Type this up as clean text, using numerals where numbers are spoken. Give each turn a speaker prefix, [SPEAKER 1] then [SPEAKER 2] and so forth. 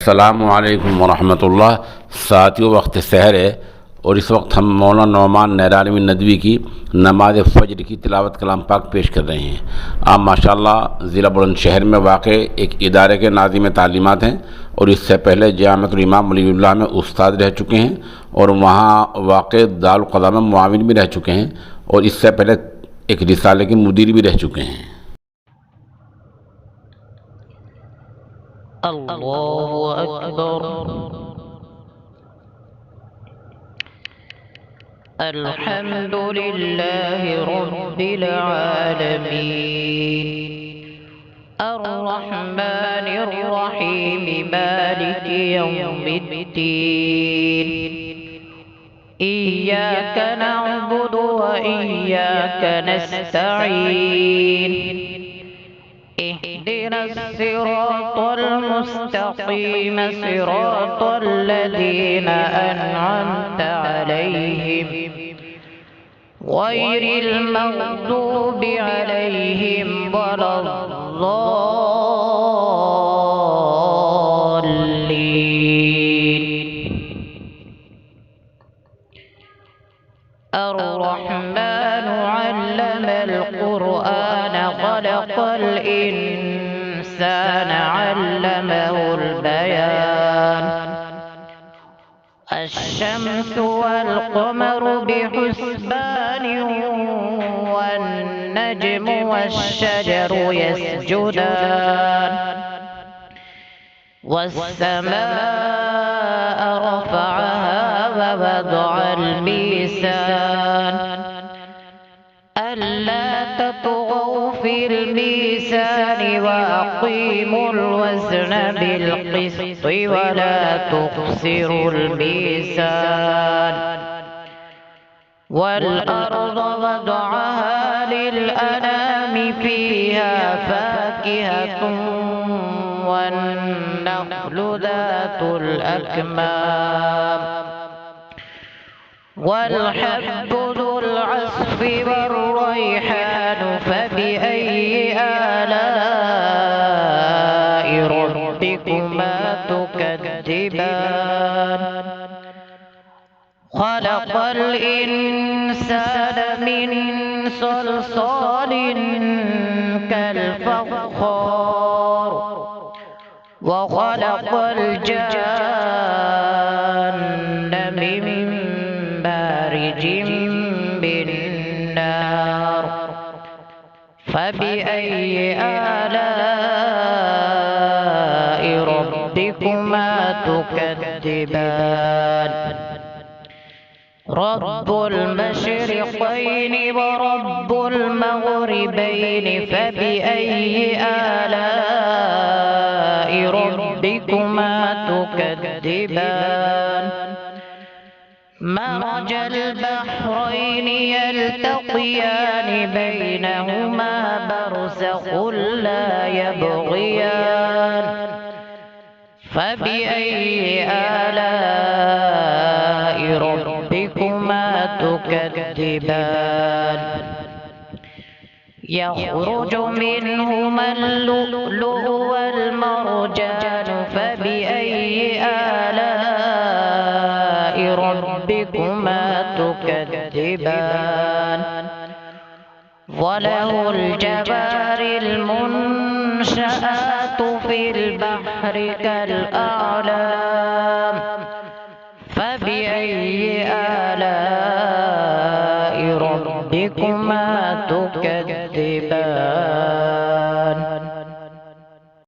[SPEAKER 1] अस्सलामुअलैकुम वरहमतुल्लाह। साथियों, वक्त सहर है और इस वक्त हम मौलाना नौमान ندوی की नमाज फ़जर की तिलावत कलाम पाक पेश कर रहे हैं। आप माशाअल्लाह ज़िला बुलंदशहर में वाक़ एक इदारे के नाज़िम तालीमात हैं और इससे पहले जामिअतुल इमाम वलीउल्लाह में उस्ताद रह चुके हैं और वहाँ वाक़ दारुल क़ज़ा में मुआविन भी रह चुके हैं और इससे पहले एक रिसाले के मुदीर भी रह चुके हैं।
[SPEAKER 2] अल्लाहु अकबर। अल्हम्दुलिल्लाहि रब्बिल आलमीन अर्रहमानिर रहीम मालिकि यौमिद्दीन इय्याका नअबुदु व इय्याका नस्तईन اهدنا الصراط المستقيم صراط الذين أنعمت عليهم غير المغضوب عليهم ولا الضالين. الرحمن علم القرآن خلق الإنسان علمه البيان الشمس والقمر بحسبان والنجم والشجر يسجدان والسماء رفعها ووضع الميزان ألا تطغوا في الميزان وأقيموا الوزن بالقسط ولا تخسروا الميزان والأرض وضعها للأنام فيها فاكهة والنخل ذات الأكمام والحب ذو العصف والريحان فبأي آلاء ربكما تكذبان خلق الإنسان من صلصال كالفخار وخلق الجان من مارج من نار فبأي آلاء ربكما تكذبان رب المشرقين ورب المغربين فبأي آلاء ربكما تكذبان مرج البحرين يلتقيان بينهما برزخ لا يبغيان فبأي آلاء ربكما تكذبان يخرج منهما اللؤلؤ والمرجان فبأي آلاء ربكما تكذبان وله الجوار المنشآت في البحر كالأعلام فبأي آلاء ربكما تكذبان.